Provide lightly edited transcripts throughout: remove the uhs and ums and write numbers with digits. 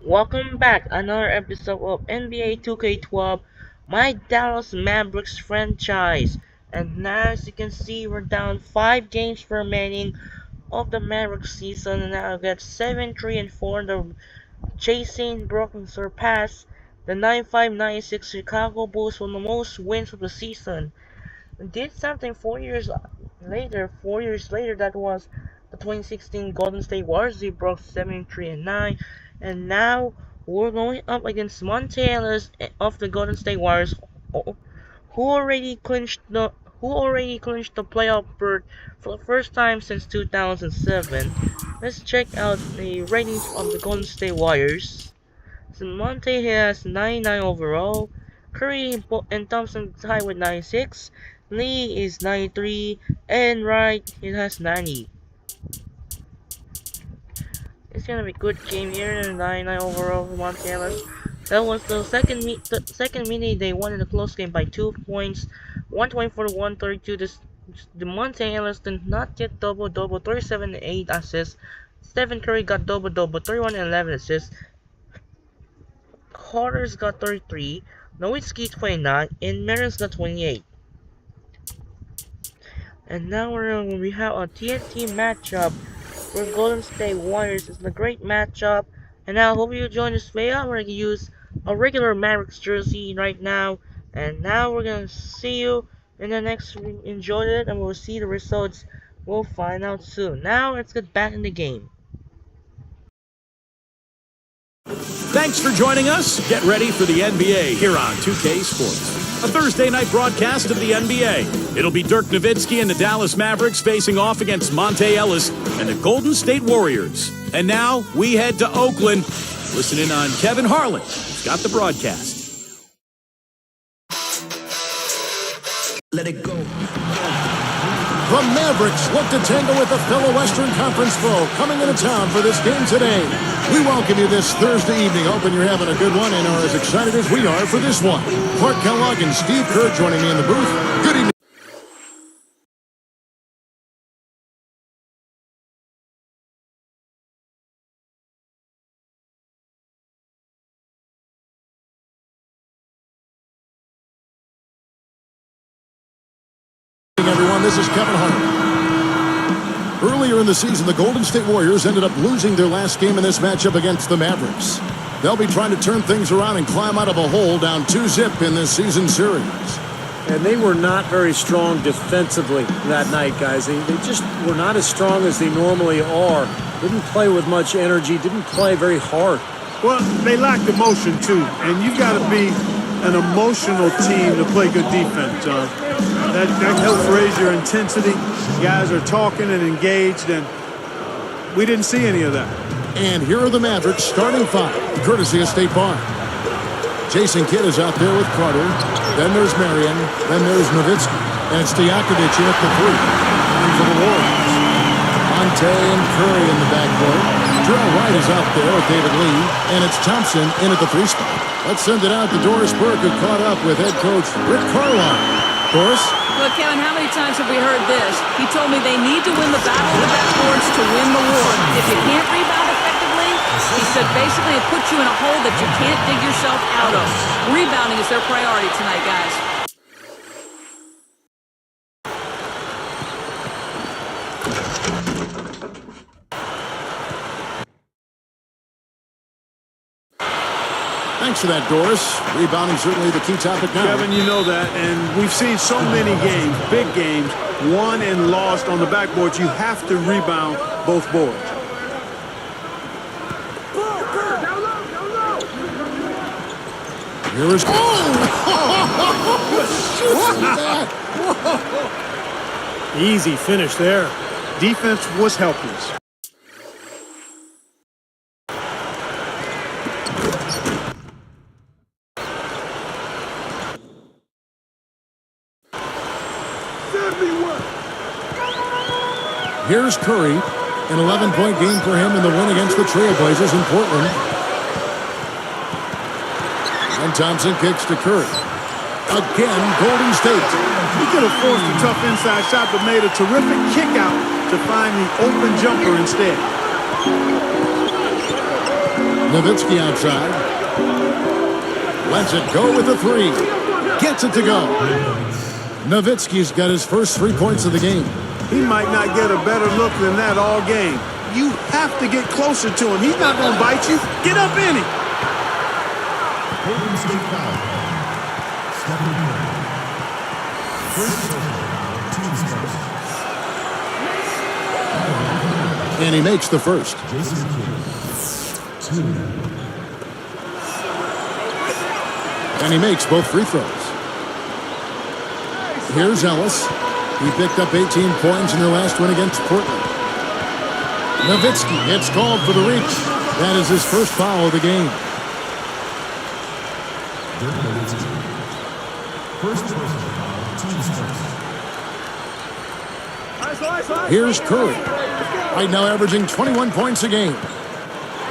Welcome back, another episode of NBA 2K12, my Dallas Mavericks franchise. And now, as you can see, we're down 5 games remaining of the Mavericks season, and now get 7-3-4. The chasing broken surpass the 95-96 Chicago Bulls for the most wins of the season. And did something 4 years later, that was the 2016 Golden State Warriors. They broke 73-9, and now we're going up against Monte Ellis of the Golden State Warriors, who already clinched the playoff berth for the first time since 2007. Let's check out the ratings of the Golden State Warriors. So Monte has 99 overall. Curry and Thompson tied with 96. Lee is 93, and Wright it has 90. It's gonna be a good game here. 99 overall for Monte Ellis. That was the second minute they won in a close game by 2 points, 124 to 132. The Monte Ellis did not get double-double, 37 and 8 assists. Stephen Curry got double-double, 31 and 11 assists. Carter's got 33, Nowitzki 29, and Marin's got 28. And now we have a TNT matchup for Golden State Warriors. It's a great matchup, and I hope you join this video. We're gonna use a regular Mavericks jersey right now, and now we're gonna see you in the next. Enjoy it, and we'll see the results. We'll find out soon. Now let's get back in the game. Thanks for joining us. Get ready for the NBA here on 2K Sports. A Thursday night broadcast of the NBA. It'll be Dirk Nowitzki and the Dallas Mavericks facing off against Monte Ellis and the Golden State Warriors. And now we head to Oakland. Listen in on Kevin Harlan, who's got the broadcast. Let it go. The Mavericks look to tangle with a fellow Western Conference foe coming into town for this game today. We welcome you this Thursday evening. Hoping you're having a good one and are as excited as we are for this one. Clark Kellogg and Steve Kerr joining me in the booth. Good evening. Everyone, this is Kevin Harlan. Earlier in the season, the Golden State Warriors ended up losing their last game in this matchup against the Mavericks. They'll be trying to turn things around and climb out of a hole down 2-0 in this season series. And they were not very strong defensively that night, guys. They just were not as strong as they normally are. Didn't play with much energy, didn't play very hard. Well, they lacked emotion, too. And you've got to be an emotional team to play good defense, John. That helps raise your intensity. Guys are talking and engaged, and we didn't see any of that. And here are the Mavericks starting five, courtesy of State Farm. Jason Kidd is out there with Carter. Then there's Marion. Then there's Nowitzki. And it's Stojakovic at the three. And for the Warriors, Monte and Curry in the backcourt. Jarrell Wright is out there with David Lee. And it's Thompson in at the three spot. Let's send it out to Doris Burke, who caught up with head coach Rick Carlisle. Doris? Look, Kevin, how many times have we heard this? He told me they need to win the battle of the backboards to win the war. If you can't rebound effectively, he said basically it puts you in a hole that you can't dig yourself out of. Rebounding is their priority tonight, guys. Thanks for that, Doris. Rebounding certainly the key topic now. Kevin, you know that, and we've seen so many games, big games, won and lost on the backboards. You have to rebound both boards. Here is... Oh! Easy finish there. Defense was helpless. Here's Curry, an 11-point game for him in the win against the Trailblazers in Portland. And Thompson kicks to Curry. Again, Golden State. He could have forced a tough inside shot, but made a terrific kick out to find the open jumper instead. Nowitzki outside. Lets it go with the three. Gets it to go. Nowitzki's got his first 3 points of the game. He might not get a better look than that all game. You have to get closer to him. He's not going to bite you. Get up in it. And he makes the first. And he makes both free throws. Here's Ellis. He picked up 18 points in their last win against Portland. Nowitzki gets called for the reach. That is his first foul of the game. Here's Curry. Right now averaging 21 points a game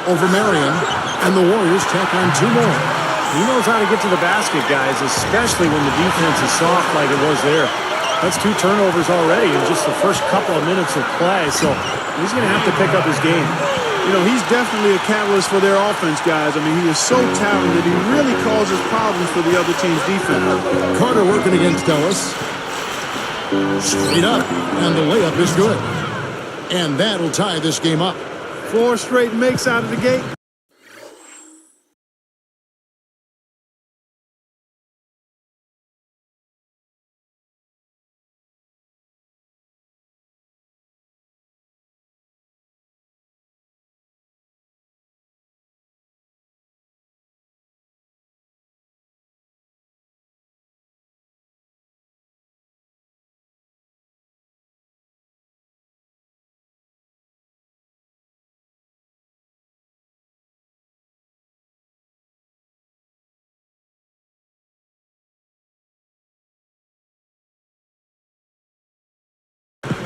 over Marion. And the Warriors take on 2 more. He knows how to get to the basket, guys, especially when the defense is soft like it was there. That's 2 turnovers already in just the first couple of minutes of play, so he's going to have to pick up his game. You know, he's definitely a catalyst for their offense, guys. I mean, he is so talented. He really causes problems for the other team's defense. Carter working against Ellis. Straight up, and the layup is good. And that'll tie this game up. 4 straight makes out of the gate.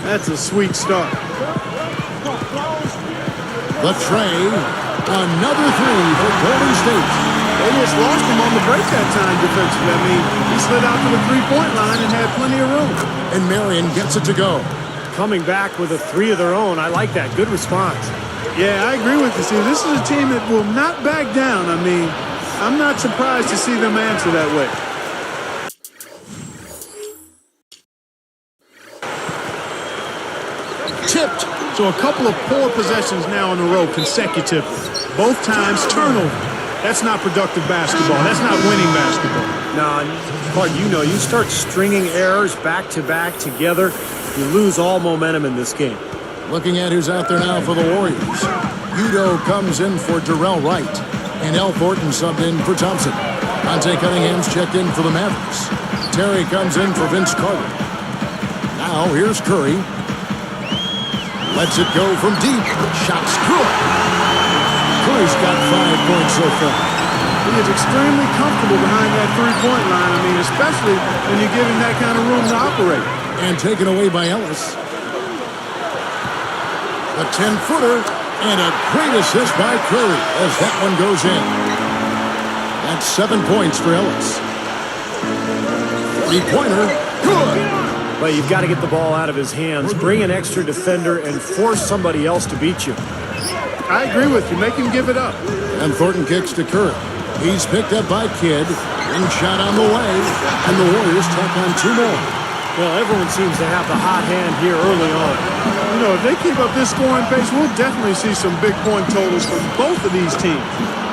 That's a sweet start. The tray. Another 3 for Golden State. They just lost him on the break that time defensively. I mean, he slid out to the 3-point line and had plenty of room. And Marion gets it to go. Coming back with a 3 of their own. I like that. Good response. Yeah, I agree with you. See, this is a team that will not back down. I mean, I'm not surprised to see them answer that way. Tipped. So a couple of poor possessions now in a row consecutively. Both times turnover. That's not productive basketball. That's not winning basketball. No, Clark, you know, you start stringing errors back-to-back together, you lose all momentum in this game. Looking at who's out there now for the Warriors. Udo comes in for Darrell Wright. And Al Thornton subbed in for Thompson. Dante Cunningham's checked in for the Mavericks. Terry comes in for Vince Carter. Now here's Curry. Lets it go from deep. Shot's good. Curry's got 5 points so far. He is extremely comfortable behind that 3-point line. I mean, especially when you give him that kind of room to operate. And taken away by Ellis. A 10-footer and a great assist by Curry as that one goes in. That's 7 points for Ellis. 3-pointer, good. But you've got to get the ball out of his hands, bring an extra defender, and force somebody else to beat you. I agree with you. Make him give it up. And Thornton kicks to Curry. He's picked up by Kidd. Ring shot on the way. And the Warriors tack on 2 more. Well, everyone seems to have the hot hand here early on. You know, if they keep up this scoring pace, we'll definitely see some big point totals from both of these teams.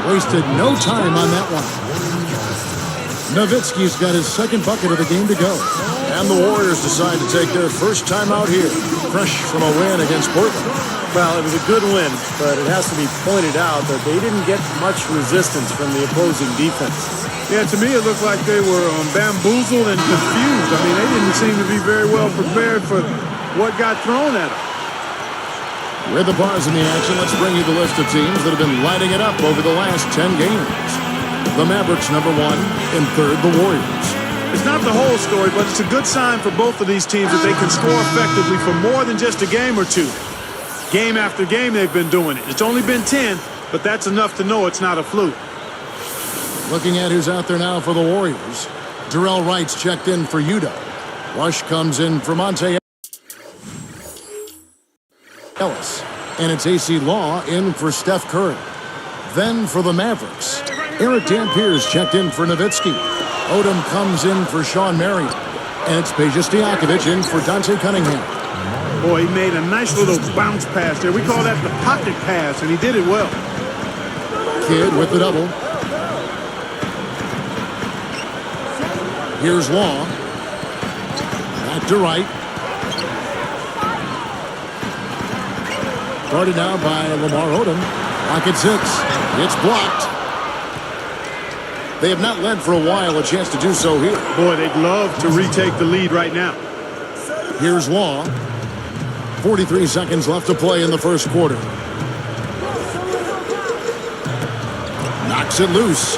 Wasted no time on that one. Nowitzki's got his second bucket of the game to go. And the Warriors decide to take their first time out here, fresh from a win against Portland. Well, it was a good win, but it has to be pointed out that they didn't get much resistance from the opposing defense. Yeah, to me it looked like they were bamboozled and confused. I mean, they didn't seem to be very well prepared for what got thrown at them. With the bars in the action, let's bring you the list of teams that have been lighting it up over the last 10 games. The Mavericks #1, and third, the Warriors. It's not the whole story, but it's a good sign for both of these teams that they can score effectively for more than just a game or two. Game after game, they've been doing it. It's only been 10, but that's enough to know it's not a fluke. Looking at who's out there now for the Warriors. Darrell Wright's checked in for Udo. Rush comes in for Monte Ellis. And it's AC Law in for Steph Curry. Then for the Mavericks, Eric Dampiers checked in for Nowitzki. Odom comes in for Sean Marion. And it's Peja Stojakovic in for Dante Cunningham. Boy, he made a nice little bounce pass there. We call that the pocket pass, and he did it well. Kidd with the double. Here's Law. Back to Wright. Guarded now by Lamar Odom. Clock at 6. It's blocked. They have not led for a while. A chance to do so here. Boy, they'd love to retake the lead right now. Here's Law. 43 seconds left to play in the first quarter. Knocks it loose.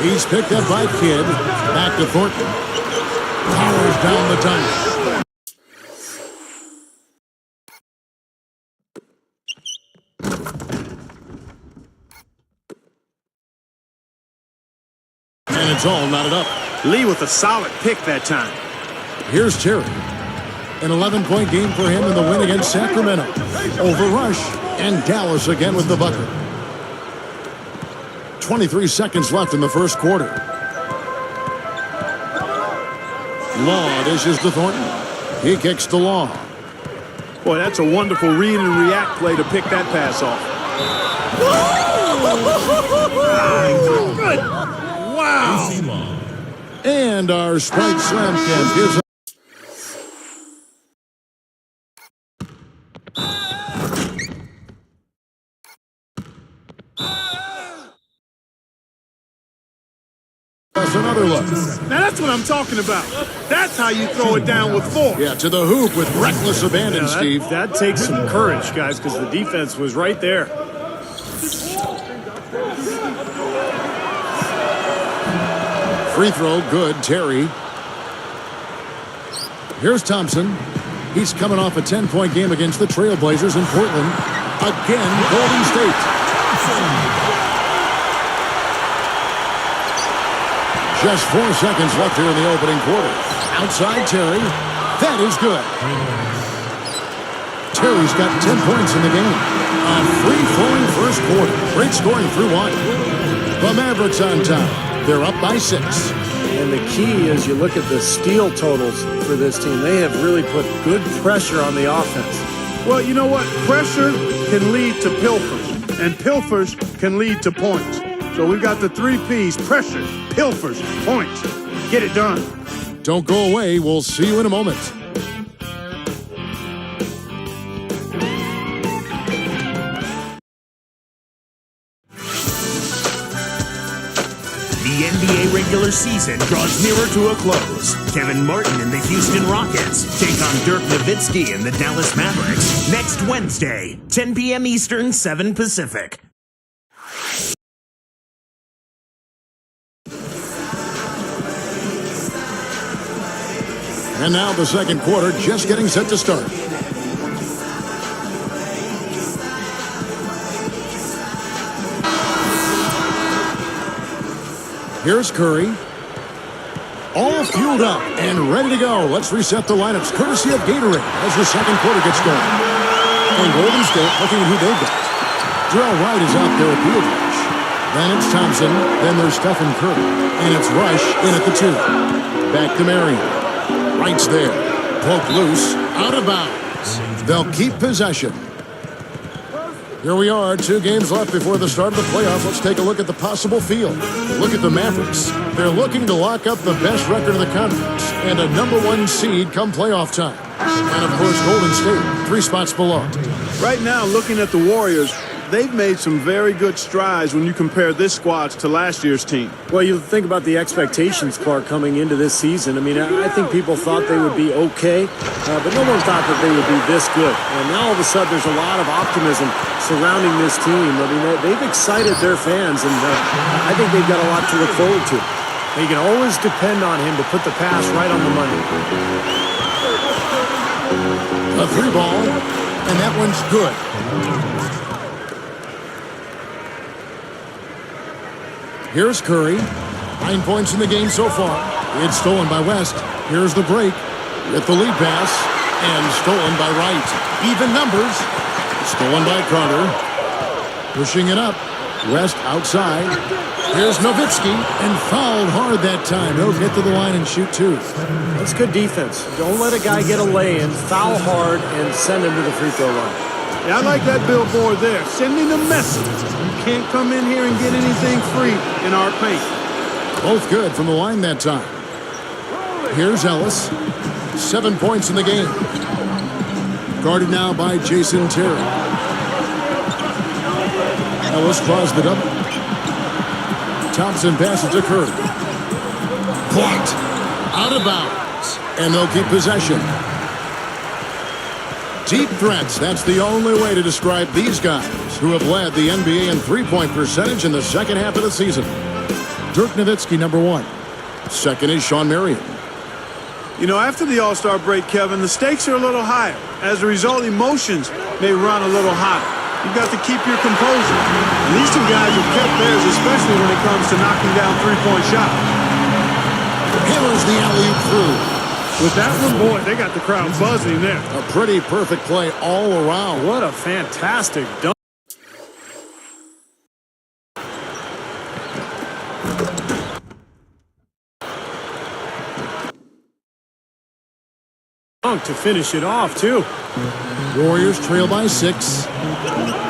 He's picked up by Kidd. Back to Thornton. Powers down the tunnel. And it's all knotted up. Lee with a solid pick that time. Here's Terry. An 11-point game for him in the win against Sacramento. Over Rush. And Dallas again with the bucket. 23 seconds left in the first quarter. Law dishes to Thornton. He kicks to Law. Boy, that's a wonderful read and react play to pick that pass off. Good. Wow. And our Sprite Slam camp is another look. Now that's what I'm talking about. That's how you throw it down with force. Yeah, to the hoop with reckless abandon, Steve. That takes some courage, guys, because the defense was right there. Free throw, good. Terry. Here's Thompson. He's coming off a 10-point game against the Trailblazers in Portland. Again, Golden State. Just 4 seconds left here in the opening quarter. Outside Terry. That is good. Terry's got 10 points in the game. A free-flowing first quarter. Great scoring through one. The Mavericks on top. They're up by 6. And the key is you look at the steal totals for this team. They have really put good pressure on the offense. Well, you know what? Pressure can lead to pilfers, and pilfers can lead to points. So we've got the 3 Ps: pressure, pilfers, points. Get it done. Don't go away. We'll see you in a moment. The NBA regular season draws nearer to a close. Kevin Martin and the Houston Rockets take on Dirk Nowitzki and the Dallas Mavericks next Wednesday, 10 p.m. Eastern, 7 Pacific. And now the second quarter just getting set to start. Here's Curry. All fueled up and ready to go. Let's reset the lineups courtesy of Gatorade as the second quarter gets going. And Golden State looking at who they've got. Jarrell Wright is out there at field rush. Then it's Thompson. Then there's Stephen Curry. And it's Rush in at the 2. Back to Marion. Wright's there. Poked loose. Out of bounds. They'll keep possession. Here we are, 2 games left before the start of the playoffs. Let's take a look at the possible field. Look at the Mavericks. They're looking to lock up the best record of the conference and a #1 seed come playoff time. And, of course, Golden State, 3 spots below. Right now, looking at the Warriors, they've made some very good strides when you compare this squad to last year's team. Well, you think about the expectations, Clark, coming into this season. I mean, I think people thought they would be okay, but no one thought that they would be this good. And now all of a sudden there's a lot of optimism surrounding this team. I mean, they've excited their fans, and I think they've got a lot to look forward to. You can always depend on him to put the pass right on the money. A 3 ball, and that one's good. Here's Curry. 9 points in the game so far. It's stolen by West. Here's the break with the lead pass. And stolen by Wright. Even numbers. Stolen by Carter. Pushing it up. West outside. Here's Nowitzki, and fouled hard that time. He'll get to the line and shoot two. That's good defense. Don't let a guy get a lay-in, foul hard, and send him to the free throw line. Yeah, I like that billboard there. Sending a message. You can't come in here and get anything free in our paint. Both good from the line that time. Here's Ellis. 7 points in the game. Guarded now by Jason Terry. Ellis draws the double. Thompson passes to Curry. Blocked. Out of bounds. And they'll keep possession. Deep threats. That's the only way to describe these guys who have led the NBA in three-point percentage in the second half of the season. Dirk Nowitzki, number 1. Second is Shawn Marion. You know, after the All-Star break, Kevin, the stakes are a little higher. As a result, emotions may run a little hot. You've got to keep your composure. And these two guys have kept theirs, especially when it comes to knocking down three-point shots. Hammers the alley-oop through. With that one, boy, they got the crowd buzzing there. A pretty perfect play all around. What a fantastic dunk. To finish it off, too. Warriors trail by 6.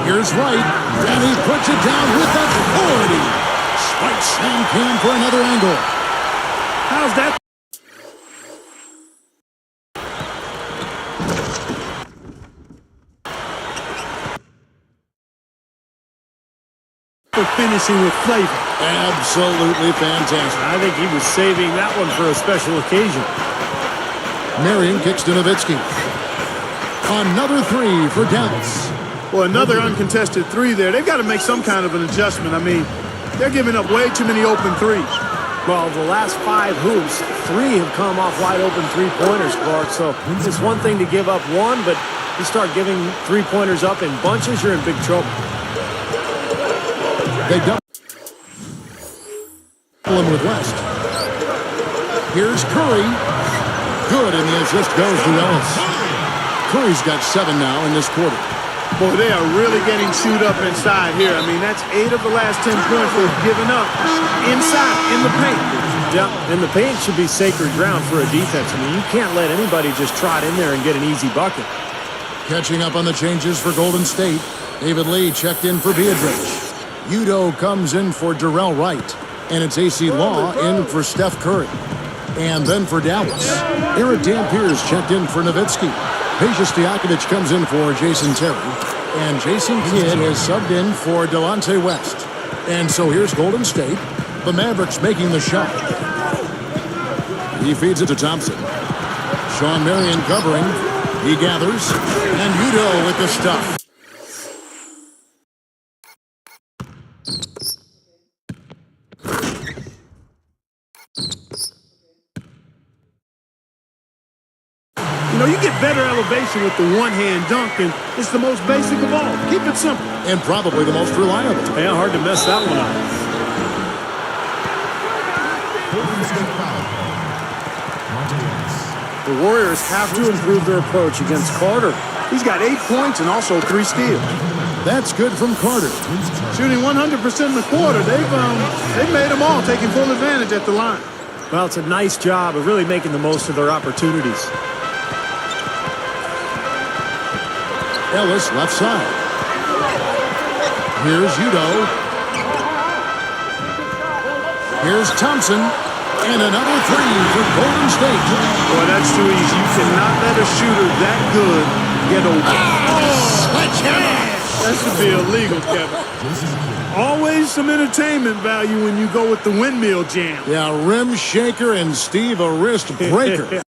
Here's Wright, and he puts it down with authority. Spike slam cam for another angle. How's that? For finishing with flavor. Absolutely fantastic. I think he was saving that one for a special occasion. Marion kicks to Nowitzki. Another 3 for Dallas. Well, another uncontested 3 there. They've got to make some kind of an adjustment. I mean, they're giving up way too many open threes. Well, the last 5 hoops, 3 have come off wide open three-pointers, Clark. So it's one thing to give up one, but you start giving three-pointers up in bunches, you're in big trouble. They double him with West. Here's Curry. Good, and the assist goes to Ellis. Curry's got 7 now in this quarter. Boy, they are really getting chewed up inside here. I mean, that's 8 of the last 10 points they've given up inside, in the paint. Yeah, and the paint should be sacred ground for a defense. I mean, you can't let anybody just trot in there and get an easy bucket. Catching up on the changes for Golden State, David Lee checked in for Biedrich. Udo comes in for Darrell Wright, and it's AC Law in for Steph Curry. And then for Dallas, Eric Dampiers checked in for Nowitzki. Peja Stojakovic comes in for Jason Terry. And Jason Kidd has subbed in for Delonte West. And so here's Golden State. The Mavericks making the shot. He feeds it to Thompson. Shawn Marion covering. He gathers. And Udo with the stuff. You know, you get better elevation with the one-hand dunk, and it's the most basic of all. Keep it simple. And probably the most reliable. Yeah, hard to mess that one up. The Warriors have to improve their approach against Carter. He's got 8 points and also 3 steals. That's good from Carter. Shooting 100% in the quarter. They've made them all, taking full advantage at the line. Well, it's a nice job of really making the most of their opportunities. Ellis left side. Here's Udo. Here's Thompson. And another 3 for Golden State. Boy, that's too easy. You cannot let a shooter that good get open. That should be illegal, Kevin. Always some entertainment value when you go with the windmill jam. Yeah, rim shaker and Steve a wrist breaker.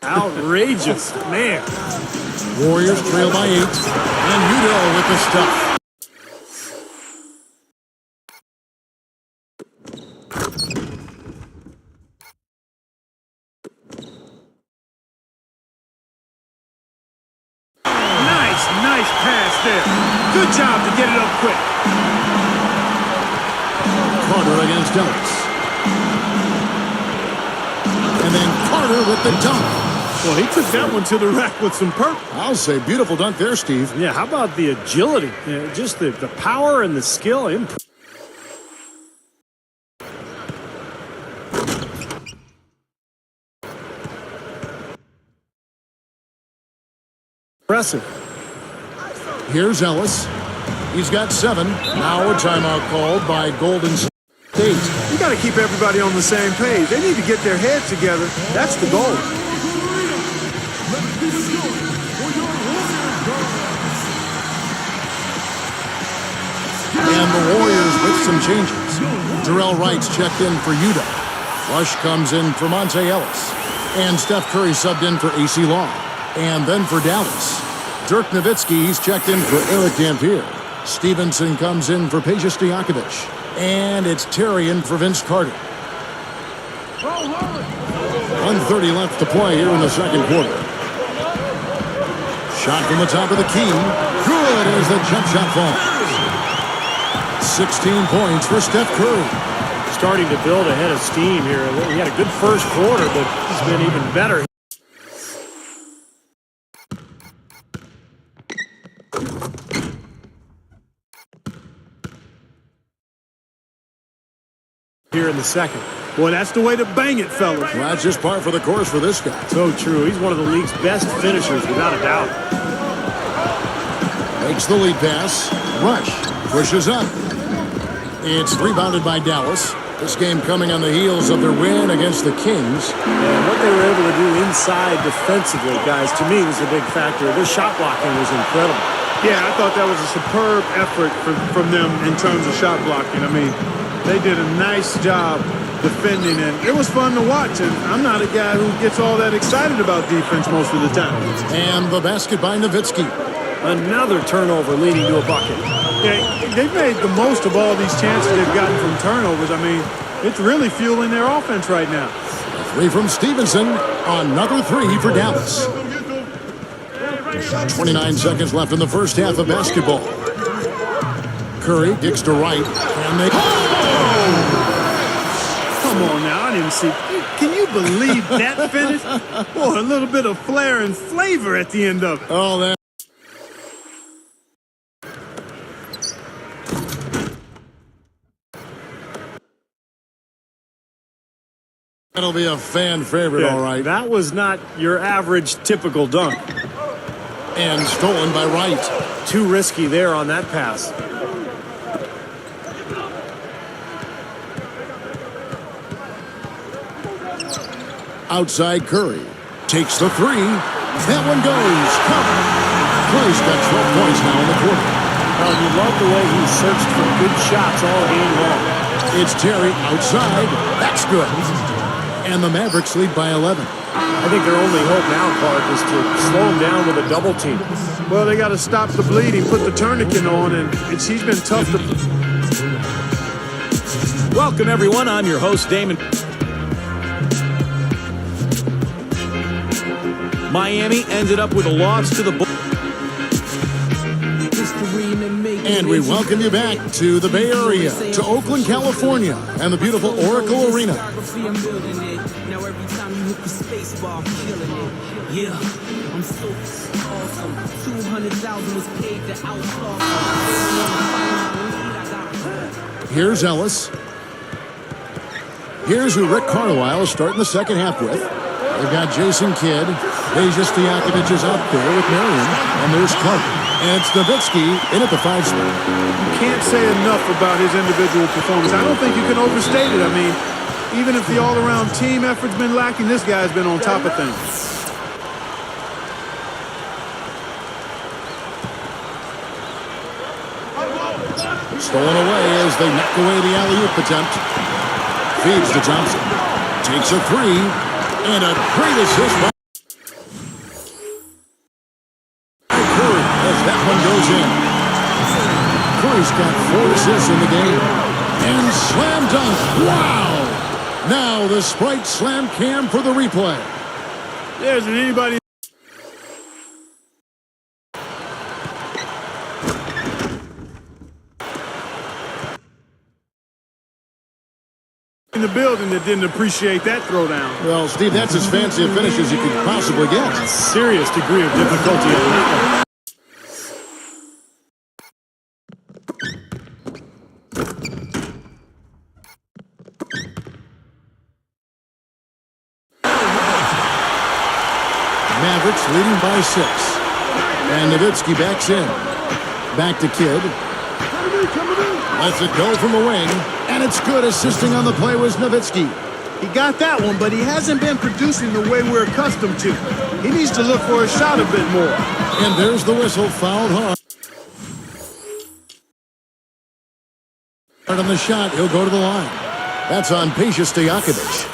Outrageous, man. Warriors trail by 8. And Udo with the stuff. Nice pass there. Good job to get it up quick. Carter Dallas. And then Carter with the dunk. Well, he took that one to the rack with some purpose. I'll say beautiful dunk there, Steve. Yeah, how about the agility? Yeah, just the power and the skill. Impressive. Here's Ellis. He's got 7. Now a timeout called by Golden State. You got to keep everybody on the same page. They need to get their heads together. That's the goal. And the Warriors with some changes. Jarrell Wright's checked in for Utah. Rush comes in for Monte Ellis. And Steph Curry subbed in for AC Long. And then for Dallas, Dirk Nowitzki, he's checked in for Eric Dampier. Stevenson comes in for Peja Stojakovic. And it's Terry in for Vince Carter. 1:30 left to play here in the second quarter. Shot from the top of the key. Good as the jump shot falls. 16 points for Steph Curry. Starting to build a head of steam here. He had a good first quarter, but he's been even better. Here in the second. Boy, that's the way to bang it, fellas. Well, that's just par for the course for this guy. So true. He's one of the league's best finishers, without a doubt. Makes the lead pass. Rush pushes up. It's rebounded by Dallas. This game coming on the heels of their win against the Kings. And what they were able to do inside defensively, guys, to me was a big factor. Their shot blocking was incredible. Yeah, I thought that was a superb effort from them in terms of shot blocking. I mean, they did a nice job defending, and it was fun to watch. And I'm not a guy who gets all that excited about defense most of the time. And the basket by Nowitzki. Another turnover leading to a bucket. Yeah, they've made the most of all these chances they've gotten from turnovers. I mean, it's really fueling their offense right now. 3 from Stevenson. Another 3 for Dallas. 29 seconds left in the first half of basketball. Curry digs to Wright. And they... Come on now, I didn't see. Can you believe that finish? Boy, a little bit of flair and flavor at the end of it. Oh, that... That'll be a fan favorite, all right. That was not your average typical dunk. And stolen by Wright. Too risky there on that pass. Outside Curry. Takes the 3. That one goes. Covered. Curry's got 12 points now in the quarter. You love the way he searched for good shots all game long. It's Terry outside. That's good. And the Mavericks lead by 11. I think their only hope now, Clark, is to slow him down with a double team. Well, they got to stop the bleeding, put the tourniquet on, and he's been tough to... Welcome, everyone. I'm your host, Damon. Miami ended up with a loss to the Bulls. And we welcome you back to the Bay Area, to Oakland, California, and the beautiful Oracle Arena. Yeah, I'm so awesome. 200,000 was paid to outlaw. Here's Ellis. Here's who Rick Carlisle is starting the second half with. They've got Jason Kidd. Peja Stojakovic is out there with Marion. And there's Carter. And it's Nowitzki in at the 5 spot. You can't say enough about his individual performance. I don't think you can overstate it. I mean, even if the all-around team effort's been lacking, this guy's been on top of things. Stolen away as they knock away the alley-oop attempt. Feeds to Johnson. Takes a 3. And a great assist by Curry as that one goes in. Curry's got 4 assists in the game. And slam dunk. Wow! Now the Sprite Slam Cam for the replay. There isn't anybody in the building that didn't appreciate that throwdown. Well, Steve, that's as fancy a finish as you could possibly get. Serious degree of difficulty on that one. Mavericks leading by 6. And Nowitzki backs in. Back to Kidd. Lets it go from the wing. And it's good. Assisting on the play was Nowitzki. He got that one, but he hasn't been producing the way we're accustomed to. He needs to look for a shot a bit more. And there's the whistle. Fouled hard. On the shot, he'll go to the line. That's on Peja Stojakovic.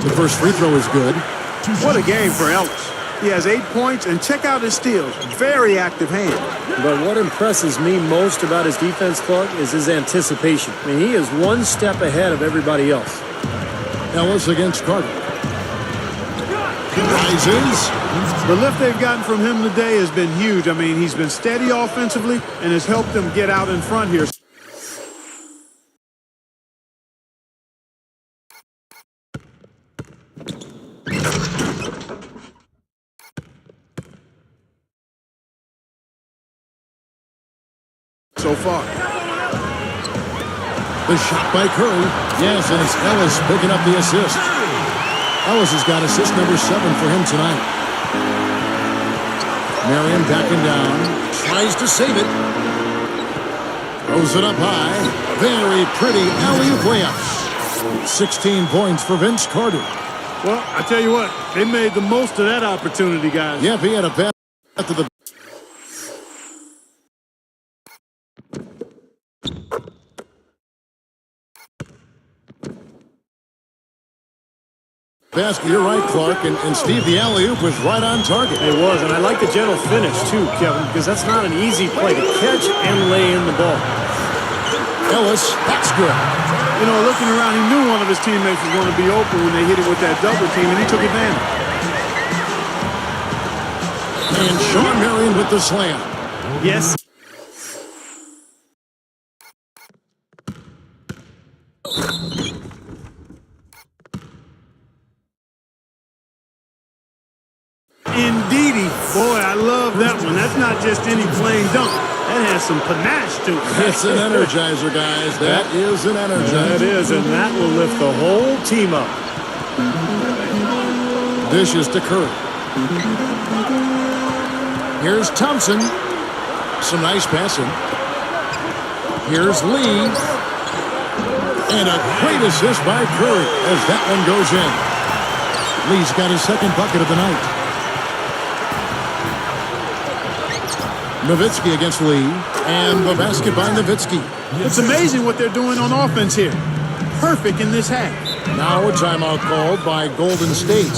The first free throw is good. What a game for Ellis. He has 8 points, and check out his steals. Very active hand. But what impresses me most about his defense, Clark, is his anticipation. I mean, he is one step ahead of everybody else. Ellis against Carter. Rises. The lift they've gotten from him today has been huge. I mean, he's been steady offensively and has helped them get out in front here. So far. The shot by Curry. Yes, and it's Ellis picking up the assist. Ellis has got assist number 7 for him tonight. Marion backing down. Tries to save it. Throws it up high. Very pretty alley-oop layup. 16 points for Vince Carter. Well, I tell you what, they made the most of that opportunity, guys. Yep, he had a pass to the basket. You're right, Clark. And Steve, the alley-oop was right on target. It was, and I like the gentle finish, too, Kevin, because that's not an easy play to catch and lay in the ball. Ellis, that's good. You know, looking around, he knew one of his teammates was going to be open when they hit it with that double team, and he took advantage. And Sean Marion with the slam. Yes. Indeedy. Boy, I love that one. That's not just any plain dunk. That has some panache to it. It's an energizer, guys. That is an energizer. That is, and that will lift the whole team up. Dishes to Curry. Here's Thompson. Some nice passing. Here's Lee. And a great assist by Curry as that one goes in. Lee's got his second bucket of the night. Nowitzki against Lee, and the basket by Nowitzki. It's amazing what they're doing on offense here. Perfect in this half. Now a timeout called by Golden State.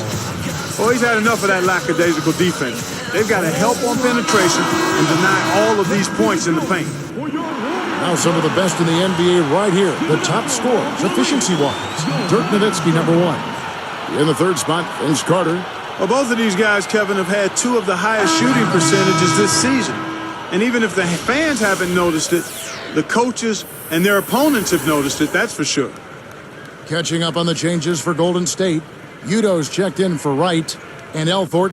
Oh, he's had enough of that lackadaisical defense. They've got to help on penetration and deny all of these points in the paint. Now some of the best in the NBA right here. The top scorers, efficiency-wise. Dirk Nowitzki, number 1. In the third spot, Vince Carter. Well, both of these guys, Kevin, have had 2 of the highest shooting percentages this season. And even if the fans haven't noticed it, the coaches and their opponents have noticed it, that's for sure. Catching up on the changes for Golden State. Udo's checked in for Wright, and L. Thornton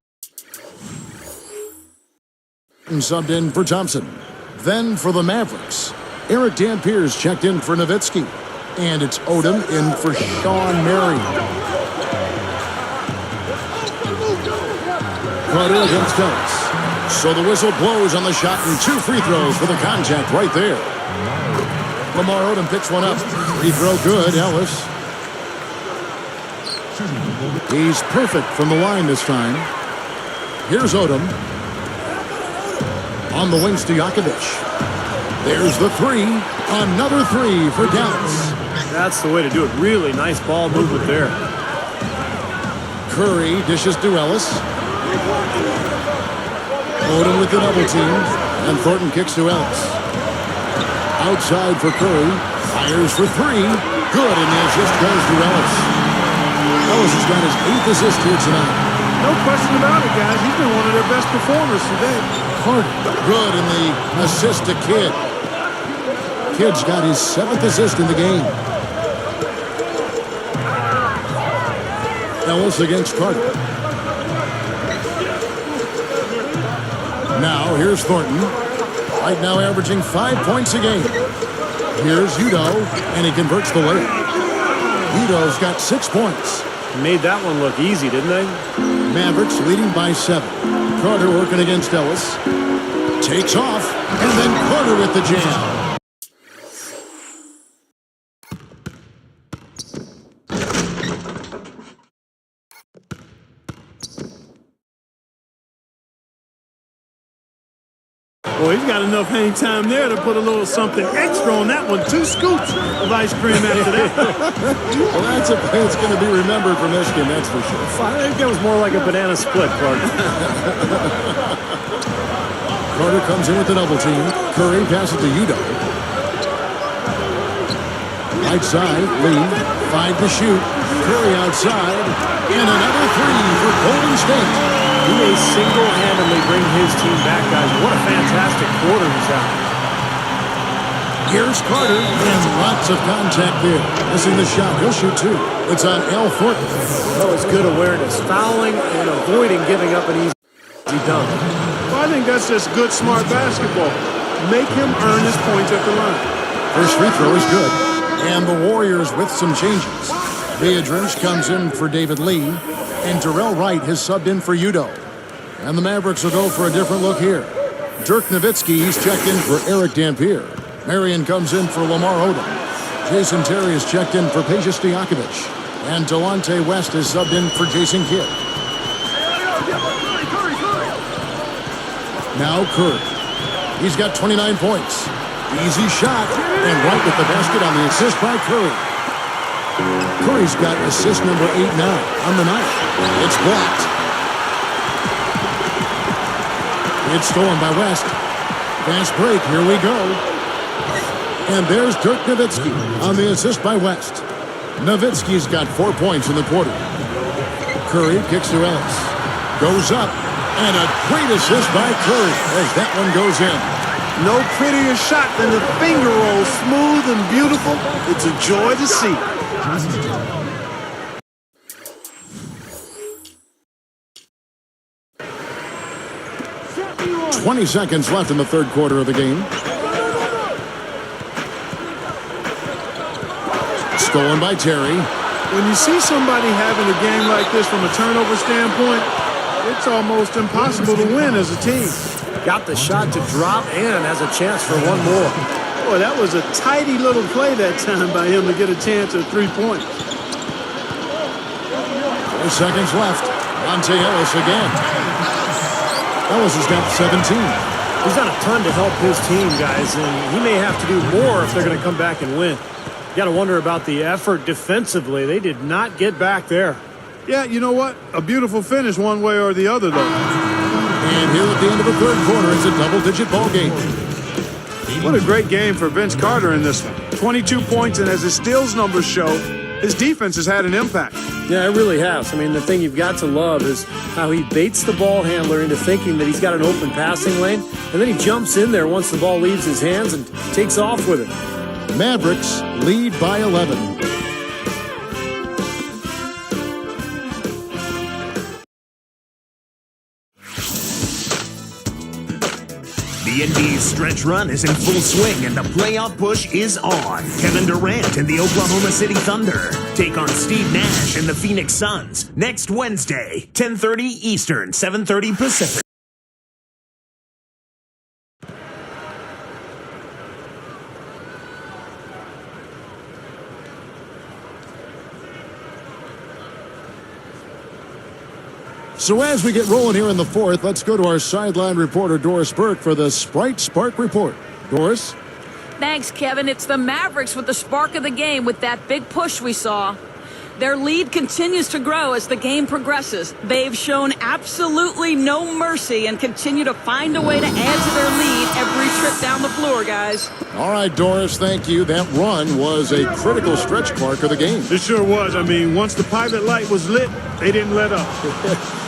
subbed in for Thompson. Then for the Mavericks, Eric Dampiers checked in for Nowitzki. And it's Odom in for Sean Marion. Carter against Ellis. So the whistle blows on the shot and 2 free throws for the contact right there. Lamar Odom picks one up. Free throw good, Ellis. He's perfect from the line this time. Here's Odom. On the wing, Stojakovic. There's the 3. Another 3 for Dallas. That's the way to do it. Really nice ball movement there. Curry dishes to Ellis. Odom with the double team, and Thornton kicks to Ellis. Outside for Curry, fires for 3. Good, and the assist goes to Ellis. Ellis has got his 8th assist here tonight. No question about it, guys. He's been one of their best performers today. Carter, good, and the assist to Kidd. Kidd's got his 7th assist in the game. Ellis against Carter. Now, here's Thornton. Right now averaging 5 points a game. Here's Udoh, and he converts the layup. Udoh's got 6 points. Made that one look easy, didn't they? Mavericks leading by 7. Carter working against Ellis. Takes off, and then Carter with the jam. Well, he's got enough hang time there to put a little something extra on that one. 2 scoops of ice cream after that. Well, that's a play that's going to be remembered from Michigan, that's for sure. I think that was more like a banana split, Clark. Carter comes in with the double team. Curry passes to Udoh. Right side, Lee. 5 to shoot. Curry outside. And another 3 for Golden State. He may single-handedly bring his team back, guys. What a fantastic quarter he's having. Here's Carter, and lots of contact there. Missing the shot. He'll shoot 2. It's on Al Thornton. That was good awareness. Fouling and avoiding giving up an easy dunk. Well, I think that's just good, smart basketball. Make him earn his points at the line. First free throw is good. And the Warriors with some changes. Beadrich comes in for David Lee. And Terrell Wright has subbed in for Udoh. And the Mavericks will go for a different look here. Dirk Nowitzki, he's checked in for Eric Dampier. Marion comes in for Lamar Odom. Jason Terry is checked in for Peja Stojakovic. And Delonte West is subbed in for Jason Kidd. Now Curry. He's got 29 points. Easy shot. And right with the basket on the assist by Curry. Curry's got assist number 8 now on the night. It's blocked. It's stolen by West. Fast break. Here we go. And there's Dirk Nowitzki on the assist by West. Nowitzki's got 4 points in the quarter. Curry kicks to Ellis. Goes up. And a great assist by Curry as that one goes in. No prettier shot than the finger roll. Smooth and beautiful. It's a joy to see. 20 seconds left in the third quarter of the game. Stolen by Terry. When you see somebody having a game like this from a turnover standpoint, it's almost impossible to win as a team. Got the shot to drop and has a chance for one more. Boy, that was a tidy little play that time by him to get a chance at 3 points. 4 seconds left. Monte Ellis again. Ellis has got 17. He's done a ton to help his team, guys, and he may have to do more if they're going to come back and win. You got to wonder about the effort defensively. They did not get back there. Yeah, you know what? A beautiful finish one way or the other, though. And here at the end of the third quarter, it's a double-digit ball game. What a great game for Vince Carter in this one. 22 points, and as his steals numbers show, his defense has had an impact. Yeah, it really has. I mean, the thing you've got to love is how he baits the ball handler into thinking that he's got an open passing lane, and then he jumps in there once the ball leaves his hands and takes off with it. Mavericks lead by 11. The NBA's stretch run is in full swing and the playoff push is on. Kevin Durant and the Oklahoma City Thunder take on Steve Nash and the Phoenix Suns next Wednesday, 10:30 Eastern, 7:30 Pacific. So as we get rolling here in the fourth, let's go to our sideline reporter, Doris Burke, for the Sprite Spark Report. Doris? Thanks, Kevin. It's the Mavericks with the spark of the game with that big push we saw. Their lead continues to grow as the game progresses. They've shown absolutely no mercy and continue to find a way to add to their lead every trip down the floor, guys. All right, Doris, thank you. That run was a critical stretch, Clark, of the game. It sure was. I mean, once the pilot light was lit, they didn't let up.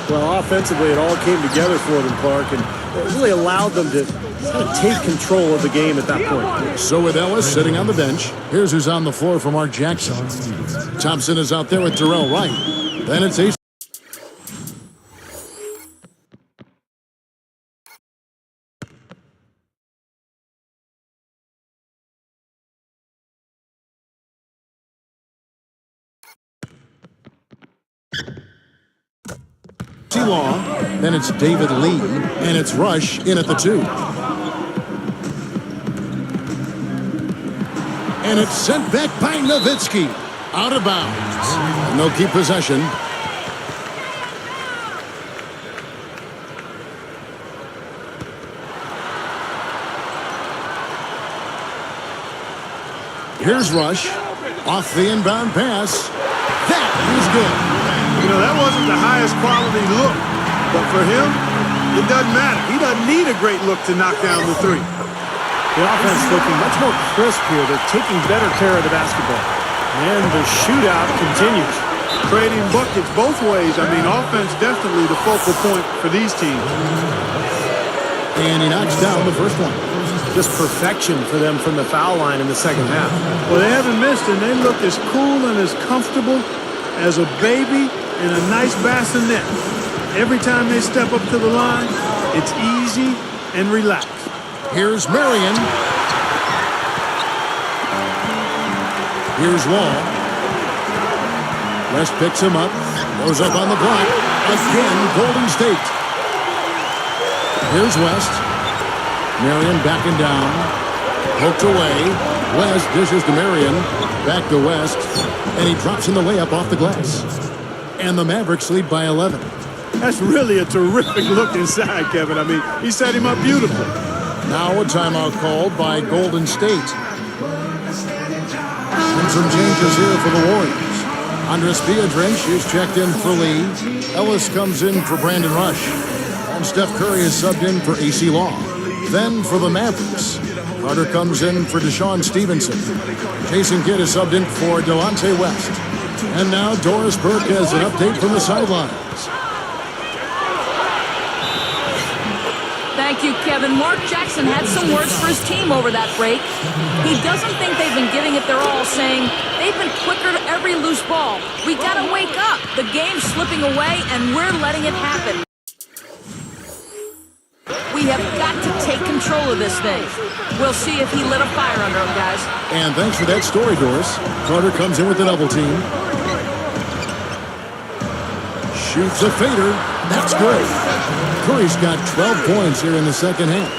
Well, offensively, it all came together for them, Clark, and It really allowed them to kind of take control of the game at that point. So with Ellis sitting on the bench, here's who's on the floor for Mark Jackson. Thompson is out there with Darrell Wright. Then it's Ace. Law, then it's David Lee, and it's Rush in at the 2. And it's sent back by Nowitzki. Out of bounds. And they'll keep possession. Here's Rush. Off the inbound pass. That is good. You know, that wasn't the highest quality look, but for him, it doesn't matter. He doesn't need a great look to knock down the 3. The offense looking much more crisp here. They're taking better care of the basketball. And the shootout continues. Trading buckets both ways. I mean, offense definitely the focal point for these teams. And he knocks down the first one. Just perfection for them from the foul line in the second half. Well, they haven't missed, and they look as cool and as comfortable as a baby in a nice bassinet. Every time they step up to the line, it's easy and relaxed. Here's Marion. Here's Wall. West picks him up. Goes up on the block. Again, Golden State. Here's West. Marion backing down. Poked away. West dishes to Marion. Back to West. And he drops in the layup off the glass. And the Mavericks lead by 11. That's really a terrific look inside, Kevin. I mean, he set him up beautifully. Now a timeout called by Golden State. And some changes here for the Warriors. Andres Biedrins is checked in for Lee. Ellis comes in for Brandon Rush. And Steph Curry is subbed in for AC Law. Then for the Mavericks, Carter comes in for Deshaun Stevenson. Jason Kidd is subbed in for Delonte West. And now Doris Burke has an update from the sidelines. Thank you, Kevin. Mark Jackson had some words for his team over that break. He doesn't think they've been giving it their all, saying they've been quicker to every loose ball. We gotta wake up. The game's slipping away, and we're letting it happen. We have got to take control of this thing. We'll see if he lit a fire under him, guys. And thanks for that story, Doris. Carter comes in with the double team. Shoots a fader. That's good. Curry's got 12 points here in the second half.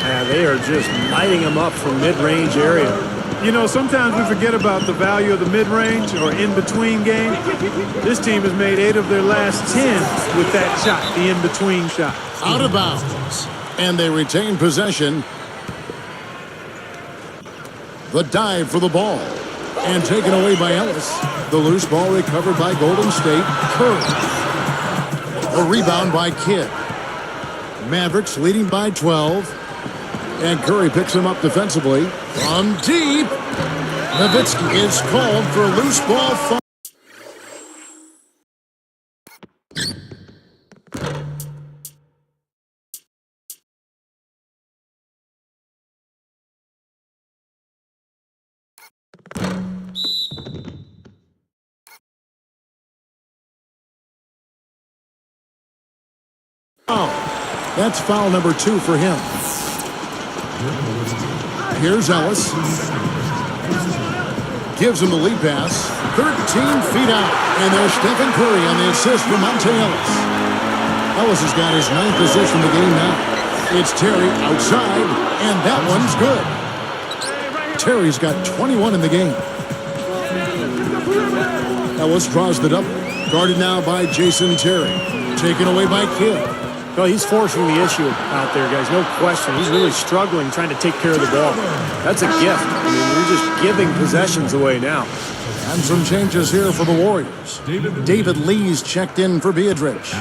Yeah, they are just lighting him up from mid-range area. You know, sometimes we forget about the value of the mid-range or in-between game. This team has made 8 of their last 10 with that shot, the in-between shot. Out of bounds. And they retain possession. The dive for the ball. And taken away by Ellis. The loose ball recovered by Golden State. Curry. A rebound by Kidd. Mavericks leading by 12. And Curry picks him up defensively. From deep. Nowitzki is called for a loose ball foul. That's foul number 2 for him. Here's Ellis. Gives him the lead pass. 13 feet out. And there's Stephen Curry on the assist from Monte Ellis. Ellis has got his 9th assist in the game now. It's Terry outside, and that one's good. Terry's got 21 in the game. Ellis draws the double. Guarded now by Jason Terry. Taken away by Kidd. Well, he's forcing the issue out there, guys. No question. He's really struggling trying to take care of the ball. That's a gift. I mean, you're just giving possessions away now. And some changes here for the Warriors. David Lee's checked in for Biedrins.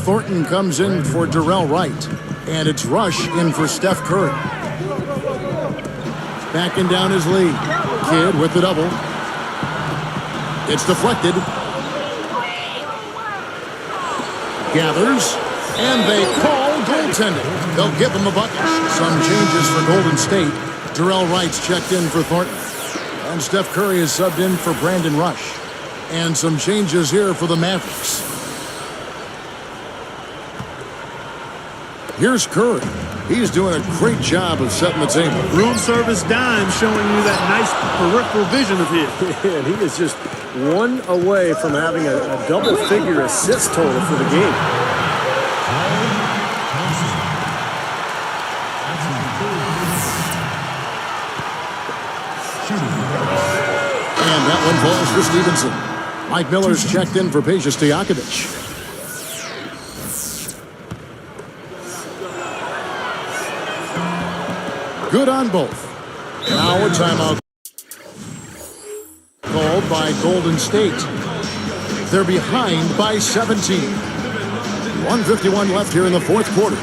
Thornton comes in for Darrell Wright. And it's Rush in for Steph Curry. Backing down is Lee. Kidd with the double. It's deflected. Gathers. And they call Golden Goaltending. They'll give him a bucket. Some changes for Golden State. Jarrell Wright's checked in for Thornton. And Steph Curry is subbed in for Brandon Rush. And some changes here for the Mavericks. Here's Curry. He's doing a great job of setting the table. Room service dime showing you that nice peripheral vision of his. And he is just one away from having a double-figure assist total for the game. And that one falls for Stevenson. Mike Miller's checked in for Peja Stojakovic. Good on both. Now a timeout called by Golden State. They're behind by 17. 1:51 left here in the fourth quarter.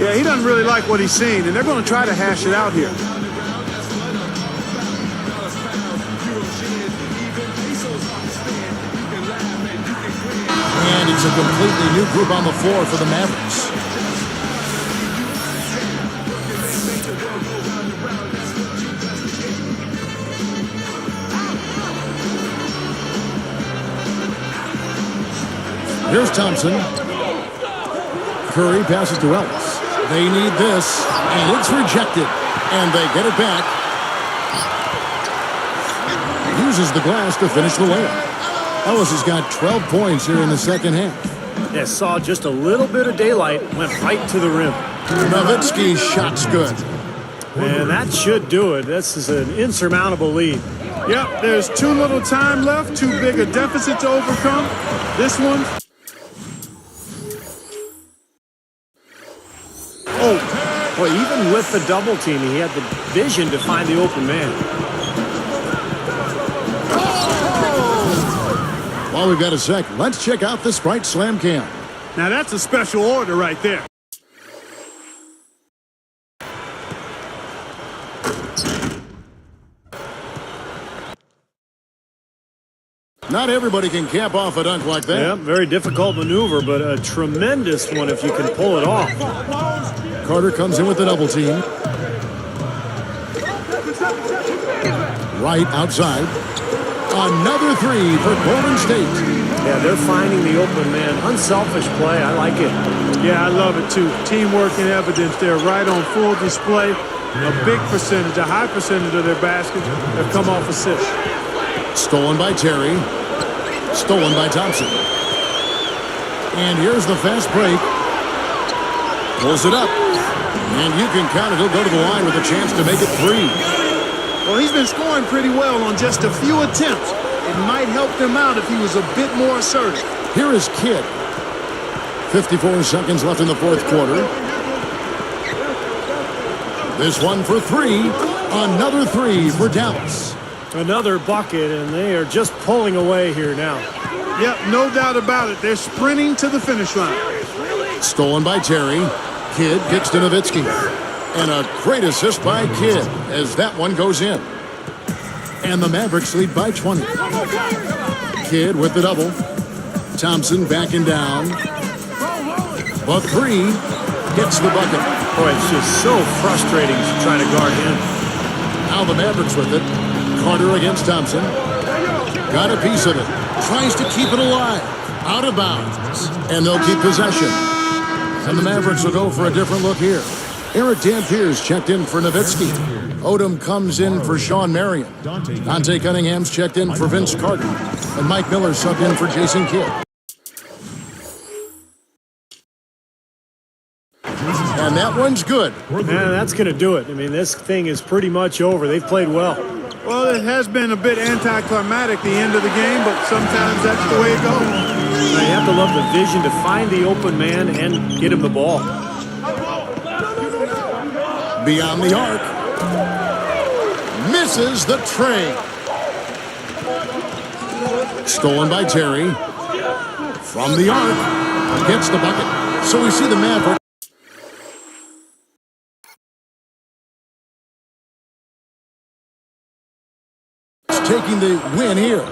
Yeah, he doesn't really like what he's seen, and they're going to try to hash it out here. And it's a completely new group on the floor for the Mavericks. Here's Thompson. Curry passes to Ellis. They need this, and it's rejected. And they get it back. Uses the glass to finish the layup. Ellis has got 12 points here in the second half. Yeah, saw just a little bit of daylight, went right to the rim. Nowitzki's shot's good. And that should do it. This is an insurmountable lead. Yep, there's too little time left, too big a deficit to overcome. This one... Oh, well, even with the double team, he had the vision to find the open man. While we've got a sec, let's check out the Sprite Slam Cam. Now that's a special order right there. Not everybody can cap off a dunk like that. Yeah, very difficult maneuver, but a tremendous one if you can pull it off. Carter comes in with the double team. Right outside. Another three for Golden State. Yeah, they're finding the open man. Unselfish play. I like it. Yeah, I love it too. Teamwork and evidence there right on full display. A big percentage, a high percentage of their baskets have come off assists. Stolen by Terry. Stolen by Thompson. And here's the fast break. Pulls it up. And you can count it. He'll go to the line with a chance to make it three. Well, he's been scoring pretty well on just a few attempts. It might help them out if he was a bit more assertive. Here is Kidd. 54 seconds left in the fourth quarter. This one for three. Another three for Dallas. Another bucket, and they are just pulling away here now. Yep, no doubt about it. They're sprinting to the finish line. Stolen by Terry. Kidd gets to Nowitzki. And a great assist by Kidd as that one goes in. And the Mavericks lead by 20. Kidd with the double. Thompson backing down. But three gets the bucket. Boy, it's just so frustrating trying to guard him. Now the Mavericks with it. Carter against Thompson. Got a piece of it. Tries to keep it alive. Out of bounds. And they'll keep possession. And the Mavericks will go for a different look here. Eric Dampiers checked in for Nowitzki. Odom comes in for Sean Marion. Dante Cunningham's checked in for Vince Carter. And Mike Miller subbed in for Jason Kidd. And that one's good. Man, that's going to do it. I mean, this thing is pretty much over. They've played well. Well, it has been a bit anticlimactic the end of the game, but sometimes that's the way it goes. Now, you have to love the vision to find the open man and get him the ball. Beyond the arc. Misses the tray. Stolen by Terry. From the arc. Gets the bucket. So we see the Mavericks taking the win here.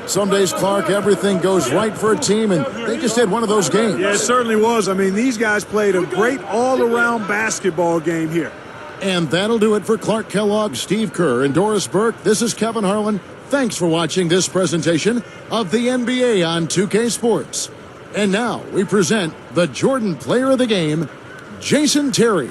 Some days, Clark, everything goes right for a team, and they just had one of those games. Yeah, it certainly was. I mean, these guys played a great all-around basketball game here. And that'll do it for Clark Kellogg, Steve Kerr, and Doris Burke. This is Kevin Harlan. Thanks for watching this presentation of the NBA on 2K Sports. And now we present the Jordan Player of the Game, Jason Terry.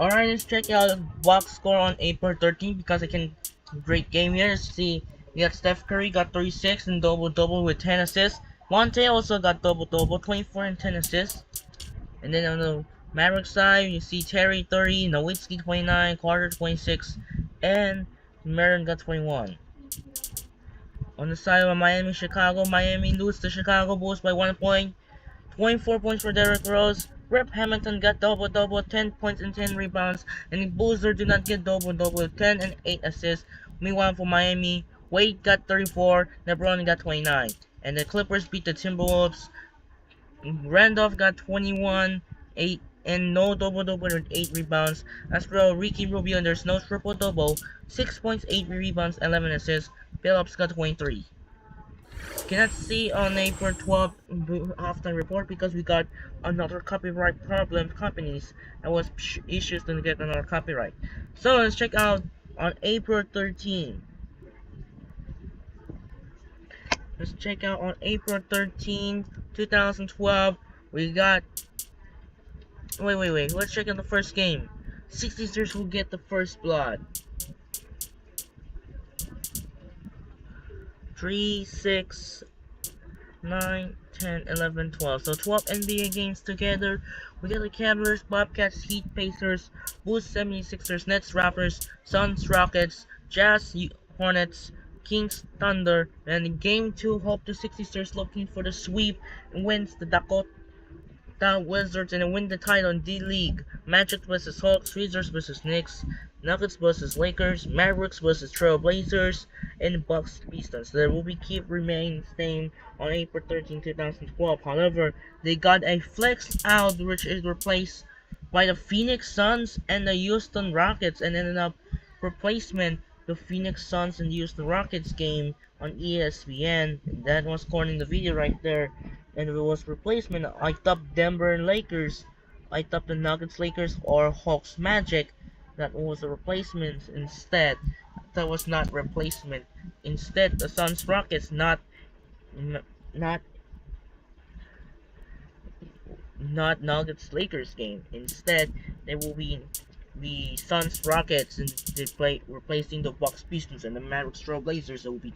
Alright, let's check out the box score on April 13th because I can great game here. Let's see, we got Steph Curry got 36 and double-double with 10 assists. Monte also got double-double, 24 and 10 assists. And then on the Mavericks side, you see Terry 30, Nowitzki 29, Carter 26, and Merrin got 21. On the side of Miami, Chicago, Miami lose to Chicago Bulls by 1 point. 24 points for Derrick Rose. Rip Hamilton got double-double, 10 points and 10 rebounds. And the Bulls do not get double-double, 10 and 8 assists. Meanwhile, for Miami, Wade got 34, LeBron got 29. And the Clippers beat the Timberwolves. Randolph got 21, 8, and no double-double with 8 rebounds. As for Ricky Rubio, there's no triple-double, 6 points, 8 rebounds, 11 assists. Phillips got 23. Cannot see on April 12th halftime report because we got another copyright problem companies that was issues to get another copyright. So let's check out on April 13th. Let's check out on April 13th, 2012. We got wait. Let's check out the first game. 66ers will get the first blood. 3, 6, 9, 10, 11, 12. So 12 NBA games together. We got the Cavaliers, Bobcats, Heat, Pacers, Bulls, 76ers, Nets, Raptors, Suns, Rockets, Jazz, Hornets, Kings, Thunder. And in game 2, hope the 66ers looking for the sweep and wins the Dakota Wizards and win the title in D-League. Magic vs Hawks, Wizards vs Knicks, Nuggets vs Lakers, Mavericks vs Trail Blazers, and Bucks Pistons. There will be keep remain same on April 13, 2012. However, they got a flex out which is replaced by the Phoenix Suns and the Houston Rockets, and ended up replacement the Phoenix Suns and Houston Rockets game on ESPN. And that was scored in the video right there. And if it was replacement, I thought Denver and Lakers, I thought the Nuggets Lakers or Hawks Magic. That was a replacement instead. That was not replacement. Instead, the Suns Rockets, not Nuggets Lakers game. Instead, they will be the Suns Rockets, and they play replacing the Bucks Pistons and the Mavericks Trail Blazers. That will be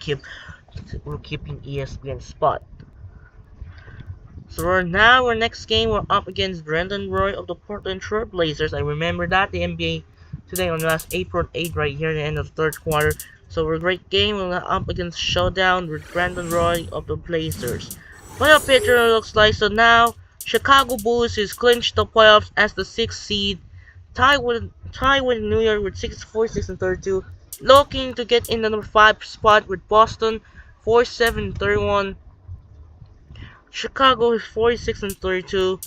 we're keeping ESPN spot. So now our next game, we're up against Brandon Roy of the Portland Trail Blazers. I remember that the NBA today on last April 8 right here at the end of the third quarter. So we're a great game. We're up against Showdown with Brandon Roy of the Blazers. Playoff picture looks like so now Chicago Bulls is clinched the playoffs as the 6th seed, tied with New York with 46 and 32, looking to get in the number 5 spot with Boston 47-31. Chicago is 46 and 32.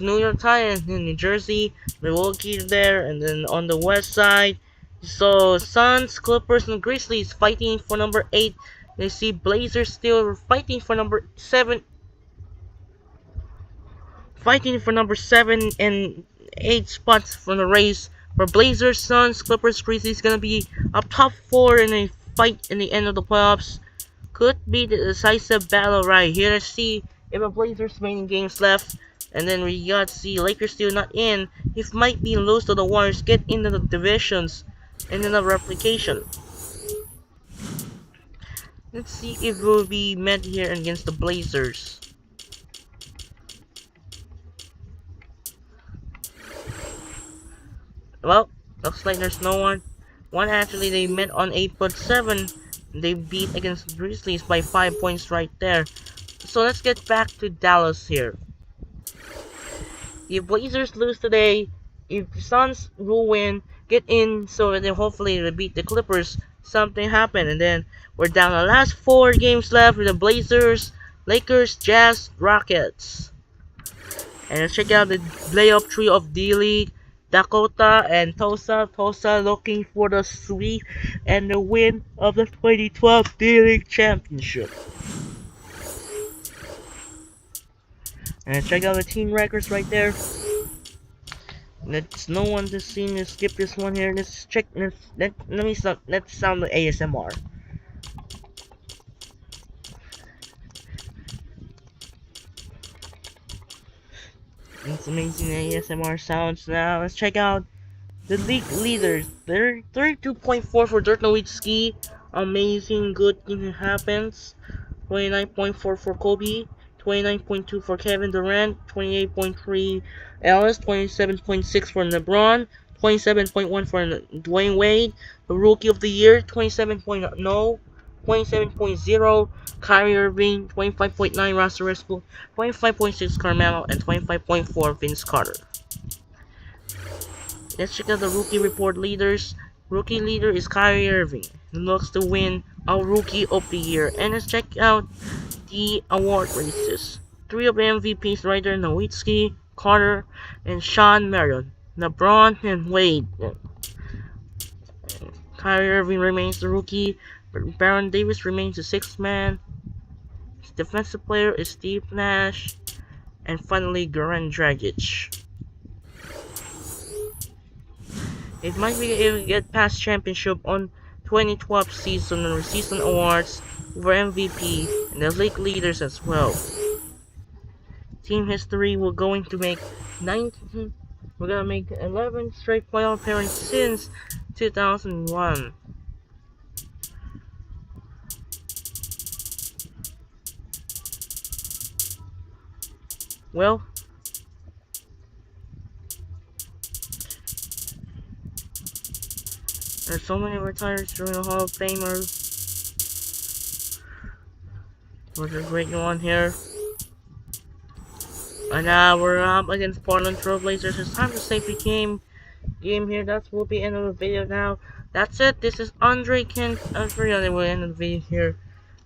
New York tied in New Jersey, Milwaukee there, and then on the west side, so Suns, Clippers, and Grizzlies fighting for number 8. They see Blazers still fighting for number 7, and 8 spots for the race. For Blazers, Suns, Clippers, Grizzlies gonna be up top 4 in a fight in the end of the playoffs. Could be the decisive battle right here. Let's see if the Blazers remaining games left. And then we got to see Lakers still not in. If might be lose to the Warriors, get into the divisions and then the replication. Let's see if we'll be met here against the Blazers. Well, looks like there's no one. One actually they met on April 7. They beat against the Grizzlies by 5 points right there. So let's get back to Dallas here. If Blazers lose today, if the Suns will win, get in, so then hopefully they beat the Clippers, something happen, and then we're down the last 4 games left with the Blazers, Lakers, Jazz, Rockets. And let's check out the playoff tree of D-League. Dakota and Tulsa. Tulsa looking for the sweep and the win of the 2012 D-League Championship. And check out the team records right there. Let's no one to see me skip this one here. Let's check. Let's sound the ASMR. It's amazing ASMR sounds now. Let's check out The league leaders, they're 32.4 for Dirk Nowitzki. Amazing, good thing happens. 29.4 for Kobe. 29.2 for Kevin Durant. 28.3 Ellis. 27.6 for LeBron. 27.1 for Dwayne Wade. The Rookie of the Year. 27.0. 27.0 Kyrie Irving. 25.9 Russell Westbrook. 25.6 Carmelo. And 25.4 Vince Carter. Let's check out the rookie report leaders. Rookie leader is Kyrie Irving. He looks to win our Rookie of the Year. And let's check out the award races. 3 of the MVPs right there: Nowitzki, Carter, and Sean Marion. LeBron and Wade. Kyrie Irving remains the rookie. Baron Davis remains the 6th man. His defensive player is Steve Nash. And finally, Goran Dragic. It might be able to get past championship on 2012 season or season awards for MVP and the league leaders as well. Team history, we're going to make 11 straight playoff appearances since 2001. Well, there's so many retired during the Hall of Famers. There's a great one here. And now we're up against Portland Trailblazers. It's time to save the game here. That will be end of the video now. That's it. This is Andre Ken. I'm pretty sure they will end the video here.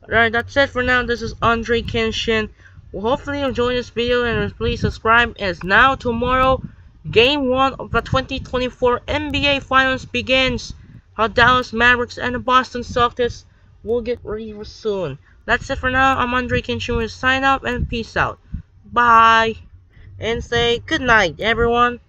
Alright, that's it for now. This is Andre Kenshin. Well, hopefully you enjoyed this video and please subscribe. As now tomorrow, Game 1 of the 2024 NBA Finals begins. How Dallas Mavericks and the Boston Celtics will get ready soon. That's it for now. I'm Andre Kenshin. Sign up and peace out. Bye. And say good night, everyone.